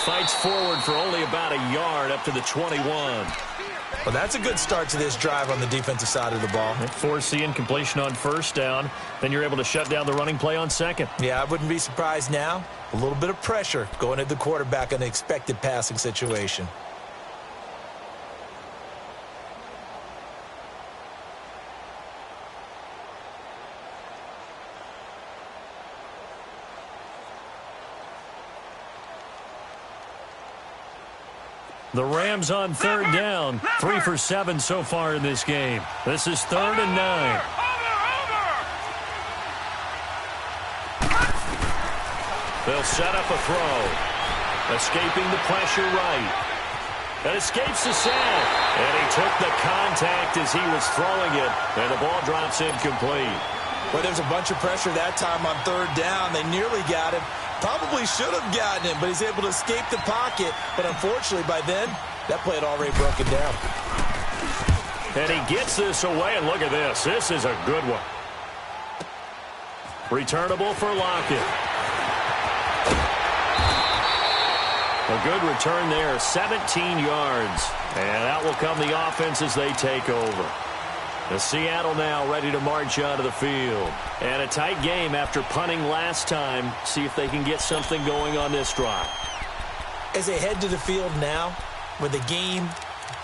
fights forward for only about a yard up to the 21. Well, that's a good start to this drive on the defensive side of the ball. Force the incompletion on first down. Then you're able to shut down the running play on second. Yeah, I wouldn't be surprised now. A little bit of pressure going at the quarterback in an expected passing situation. The Rams on third down. 3 for 7 so far in this game. This is 3rd and 9. They'll set up a throw. Escaping the pressure right. That escapes the sack. And he took the contact as he was throwing it. And the ball drops incomplete. Well, there's a bunch of pressure that time on third down. They nearly got him. Probably should have gotten him, but he's able to escape the pocket. But unfortunately, by then, that play had already broken down. And he gets this away, and look at this. This is a good one. Returnable for Lockett. A good return there, 17 yards. And out will come the offense as they take over. The Seattle now ready to march onto the field. And a tight game after punting last time. See if they can get something going on this drive. As they head to the field now, with the game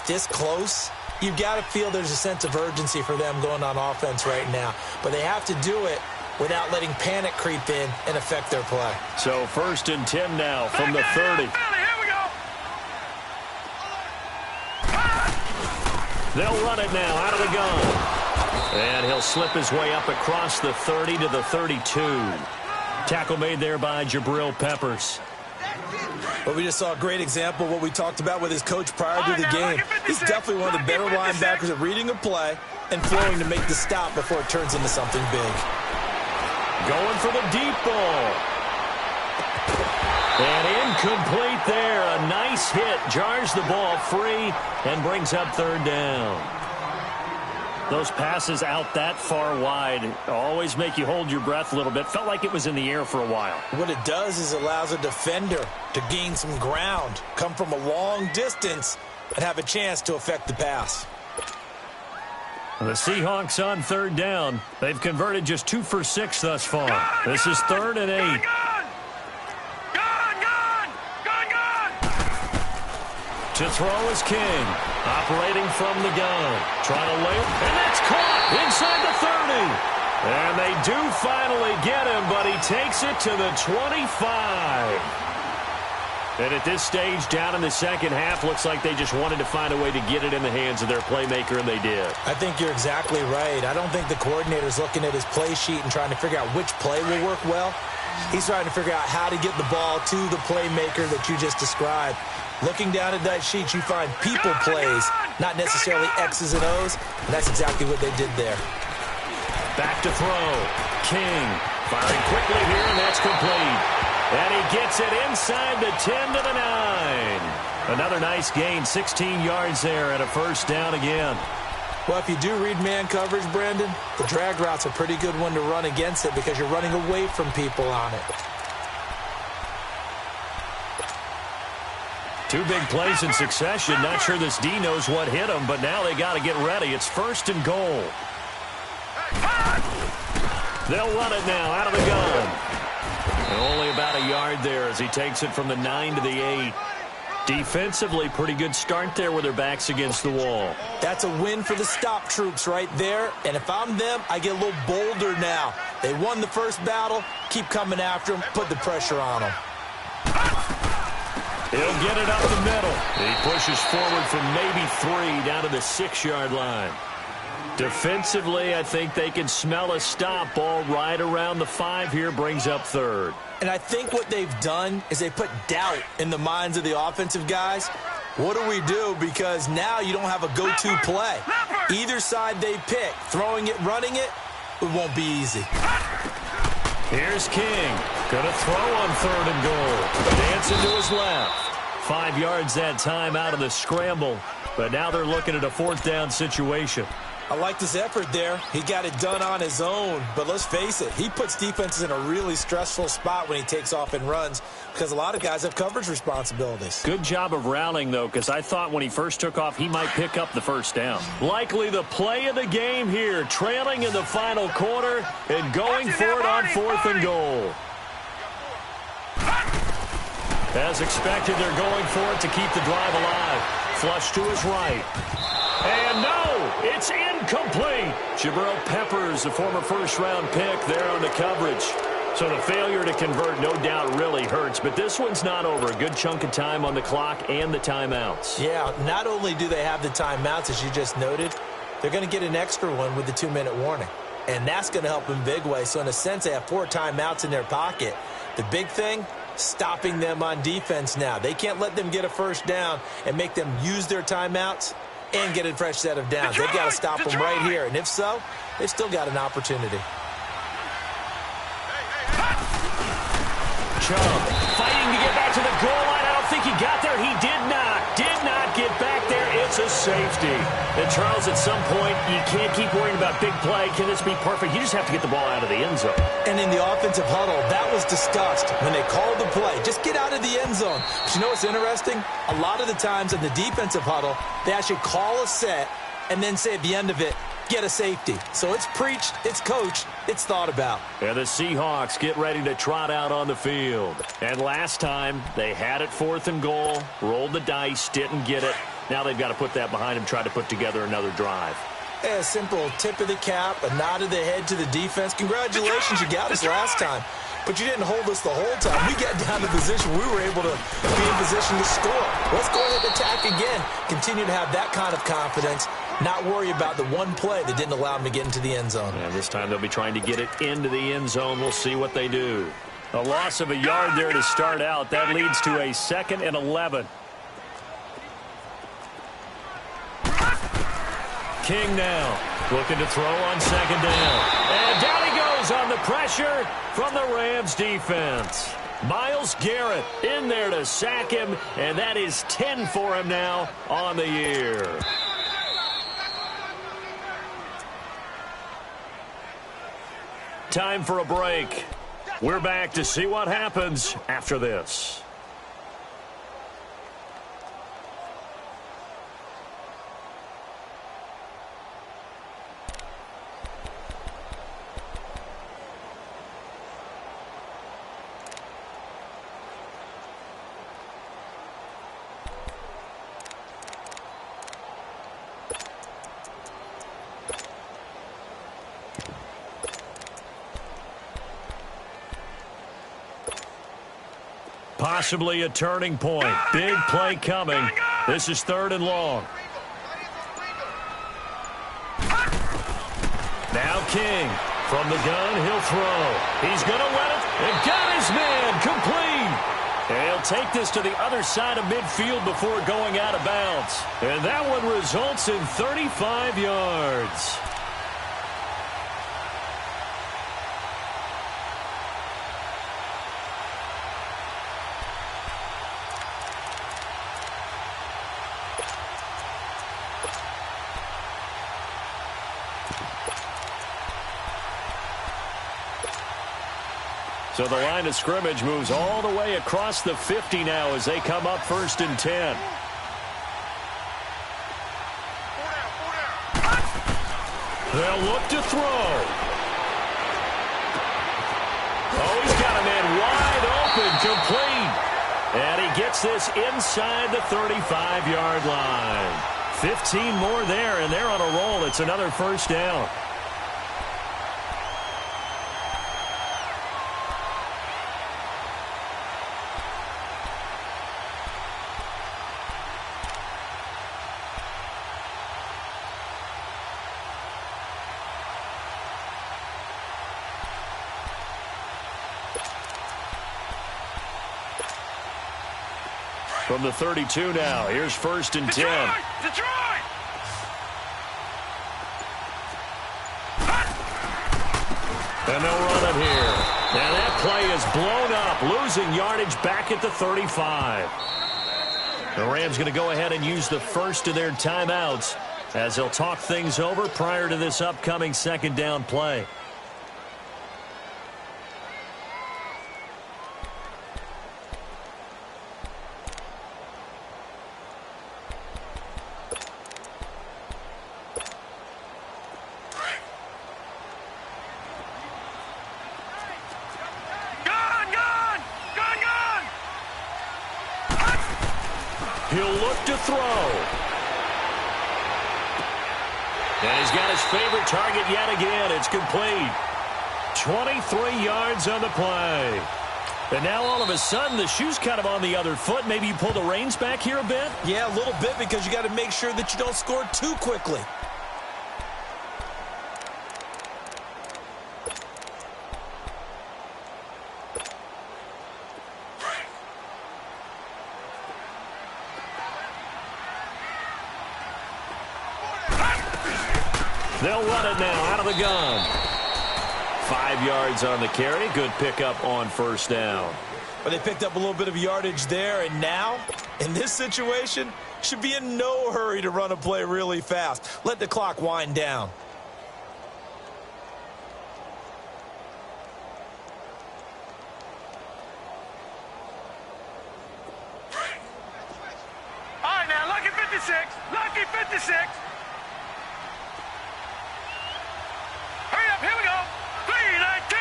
this close, you've got to feel there's a sense of urgency for them going on offense right now. But they have to do it without letting panic creep in and affect their play. So 1st and 10 now from the 30. They'll run it now out of the gun. And he'll slip his way up across the 30 to the 32. Tackle made there by Jabril Peppers. Well, we just saw a great example of what we talked about with his coach prior to the game. He's definitely one of the better linebackers at reading a play and flowing to make the stop before it turns into something big. Going for the deep ball. And incomplete there. A nice hit. Jars the ball free and brings up 3rd down. Those passes out that far wide always make you hold your breath a little bit. Felt like it was in the air for a while. What it does is it allows a defender to gain some ground, come from a long distance, and have a chance to affect the pass. The Seahawks on 3rd down. They've converted just 2 for 6 thus far. This is 3rd and 8. To throw is King. Operating from the gun. Trying to lay it. And that's caught inside the 30. And they do finally get him, but he takes it to the 25. And at this stage, down in the second half, looks like they just wanted to find a way to get it in the hands of their playmaker, and they did. I think you're exactly right. I don't think the coordinator's looking at his play sheet and trying to figure out which play will work well. He's trying to figure out how to get the ball to the playmaker that you just described. Looking down at that sheet, you find people plays, not necessarily X's and O's, and that's exactly what they did there. Back to throw. King firing quickly here, and that's complete. And he gets it inside the 10 to the 9. Another nice gain, 16 yards there, and a 1st down again. Well, if you do read man coverage, Brandon, the drag route's a pretty good one to run against it because you're running away from people on it. 2 big plays in succession. Not sure this D knows what hit him, but now they got to get ready. It's 1st and goal. They'll run it now out of the gun. And only about a yard there as he takes it from the 9 to the 8. Defensively, pretty good start there with their backs against the wall. That's a win for the stop troops right there. And if I'm them, I get a little bolder now. They won the first battle. Keep coming after them. Put the pressure on them. He'll get it up the middle. He pushes forward from maybe 3 down to the 6-yard line. Defensively, I think they can smell a stop. Ball right around the 5 here, brings up 3rd. And I think what they've done is they put doubt in the minds of the offensive guys. What do we do? Because now you don't have a go-to play. Either side they pick, throwing it, running it, it won't be easy. Here's King. Gonna throw on 3rd and goal. Dancing to his left. 5 yards that time out of the scramble. But now they're looking at a 4th down situation. I like this effort there. He got it done on his own. But let's face it, he puts defenses in a really stressful spot when he takes off and runs because a lot of guys have coverage responsibilities. Good job of rallying, though, because I thought when he first took off, he might pick up the 1st down. Likely the play of the game here, trailing in the final quarter and going for it on 4th and goal. As expected, they're going for it to keep the drive alive. Flush to his right. And no, it's incomplete. Jabril Peppers, the former first-round pick, there on the coverage. So the failure to convert, no doubt, really hurts. But this one's not over. A good chunk of time on the clock and the timeouts. Yeah, not only do they have the timeouts, as you just noted, they're going to get an extra one with the 2-minute warning. And that's going to help in big way. So in a sense, they have 4 timeouts in their pocket. The big thing, stopping them on defense now. They can't let them get a 1st down and make them use their timeouts and get a fresh set of downs. They've got to stop them right here. And if so, they've still got an opportunity. Chubb fighting to get back to the goal line. I don't think he got there. He did not get back there. It's a safety. And Charles, at some point, you can't keep worrying about big play. Can this be perfect? You just have to get the ball out of the end zone. And in the offensive huddle, that was discussed when they called the play. Just get out of the end zone. But you know what's interesting? A lot of the times in the defensive huddle, they actually call a set and then say at the end of it, get a safety. So it's preached, it's coached, it's thought about. And the Seahawks get ready to trot out on the field. And last time, they had it 4th and goal, rolled the dice, didn't get it. Now they've got to put that behind them, try to put together another drive. A simple tip of the cap, a nod of the head to the defense. Congratulations, you got us last time. But you didn't hold us the whole time. We got down to position. We were able to be in position to score. Let's go ahead and attack again. Continue to have that kind of confidence. Not worry about the one play that didn't allow them to get into the end zone. And this time they'll be trying to get it into the end zone. We'll see what they do. A loss of a yard there to start out. That leads to a 2nd and 11. King now looking to throw on 2nd down. And down he goes on the pressure from the Rams defense. Myles Garrett in there to sack him, and that is 10 for him now on the year. Time for a break. We're back to see what happens after this. Possibly a turning point. Big play coming. This is 3rd and long. Now King from the gun. He'll throw. He's going to let it. And got his man complete. And he'll take this to the other side of midfield before going out of bounds. And that one results in 35 yards. So the line of scrimmage moves all the way across the 50 now as they come up 1st and 10. They'll look to throw. Oh, he's got a man wide open, complete. And he gets this inside the 35-yard line. 15 more there, and they're on a roll. It's another first down. From the 32 now, here's 1st and 10. Detroit! And they'll run it here. And that play is blown up, losing yardage back at the 35. The Rams going to go ahead and use the first of their timeouts as they'll talk things over prior to this upcoming 2nd down play. He'll look to throw. And he's got his favorite target yet again. It's complete. 23 yards on the play. And now all of a sudden the shoe's kind of on the other foot. Maybe you pull the reins back here a bit? Yeah, a little bit, because you got to make sure that you don't score too quickly. They'll run it now out of the gun. 5 yards on the carry. Good pickup on 1st down. But they picked up a little bit of yardage there, and now, in this situation, should be in no hurry to run a play really fast. Let the clock wind down. All right, now, lucky 56. Lucky 56. Hurry up, here we go. 319.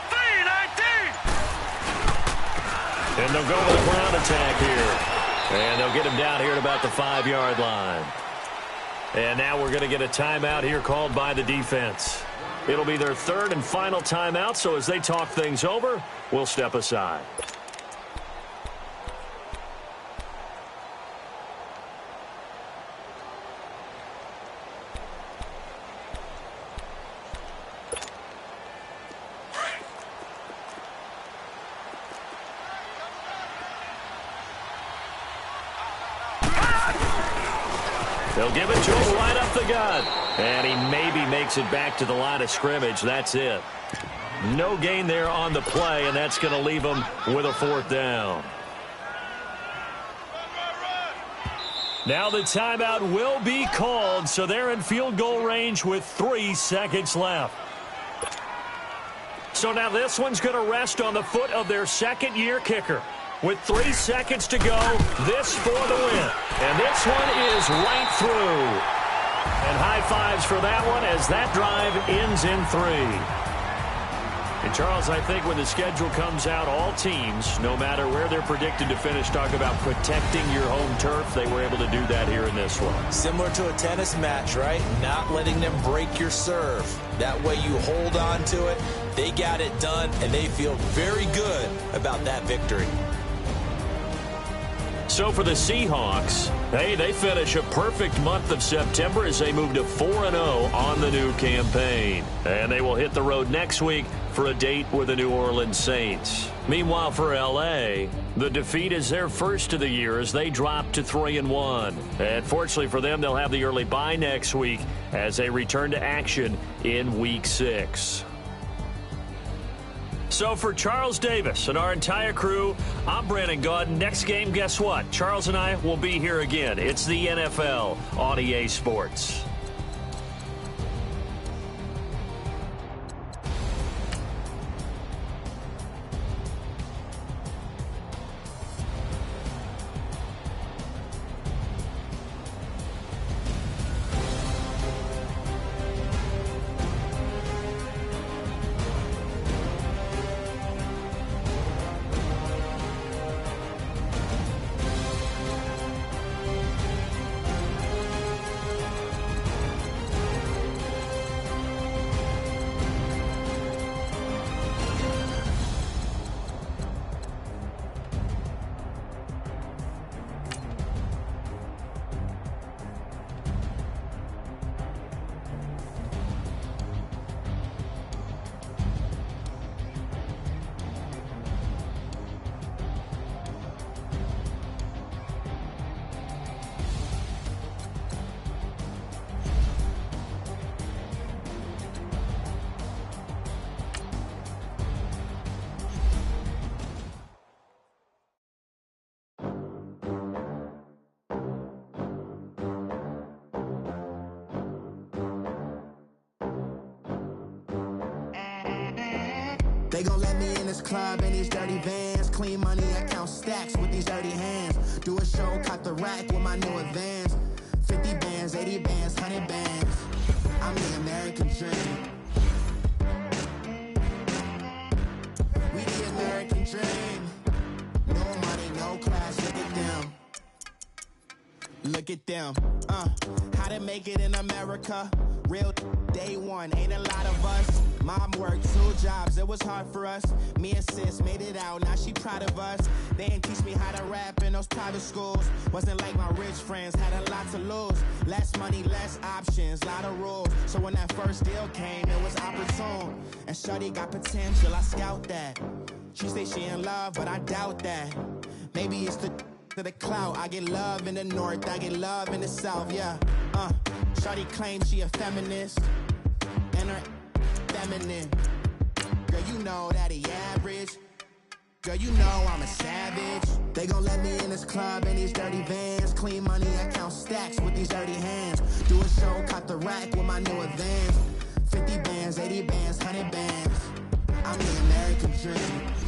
319. And they'll go with a ground attack here. And they'll get him down here at about the 5-yard line. And now we're going to get a timeout here called by the defense. It'll be their 3rd and final timeout, so as they talk things over, we'll step aside. They'll give it to him right up the gut. And he maybe makes it back to the line of scrimmage. That's it. No gain there on the play, and that's going to leave him with a 4th down. Now the timeout will be called, so they're in field goal range with 3 seconds left. So now this one's going to rest on the foot of their 2nd-year kicker. With 3 seconds to go, this for the win. And this one is right through. And high fives for that one as that drive ends in 3. And Charles, I think when the schedule comes out, all teams, no matter where they're predicted to finish, talk about protecting your home turf. They were able to do that here in this one. Similar to a tennis match, right? Not letting them break your serve. That way you hold on to it. They got it done, and they feel very good about that victory. So for the Seahawks, hey, they finish a perfect month of September as they move to 4-0 on the new campaign. And they will hit the road next week for a date with the New Orleans Saints. Meanwhile, for L.A., the defeat is their first of the year as they drop to 3-1. And fortunately for them, they'll have the early bye next week as they return to action in Week 6. So for Charles Davis and our entire crew, I'm Brandon Gaudin. Next game, guess what? Charles and I will be here again. It's the NFL on EA Sports. They gon' let me in this club in these dirty vans. Clean money, I count stacks with these dirty hands. Do a show, caught the rack with my new advance. 50 bands, 80 bands, 100 bands. I'm the American dream. We the American dream. No money, no class, look at them. Look at them, how to make it in America. Real day one, ain't a lot of us. Mom worked 2 jobs, it was hard for us. Me and sis made it out, now she proud of us. They didn't teach me how to rap in those private schools. Wasn't like my rich friends, had a lot to lose. Less money, less options, lot of rules. So when that first deal came, it was opportune. And shorty got potential, I scout that. She say she in love, but I doubt that. Maybe it's to the clout. I get love in the north, I get love in the south, yeah. Shorty claims she a feminist, and her feminine. Girl, you know that he average. Girl, you know I'm a savage. They gon' let me in this club in these dirty vans. Clean money, I count stacks with these dirty hands. Do a show, caught the rack with my new advance. 50 bands, 80 bands, 100 bands. I'm the American dream.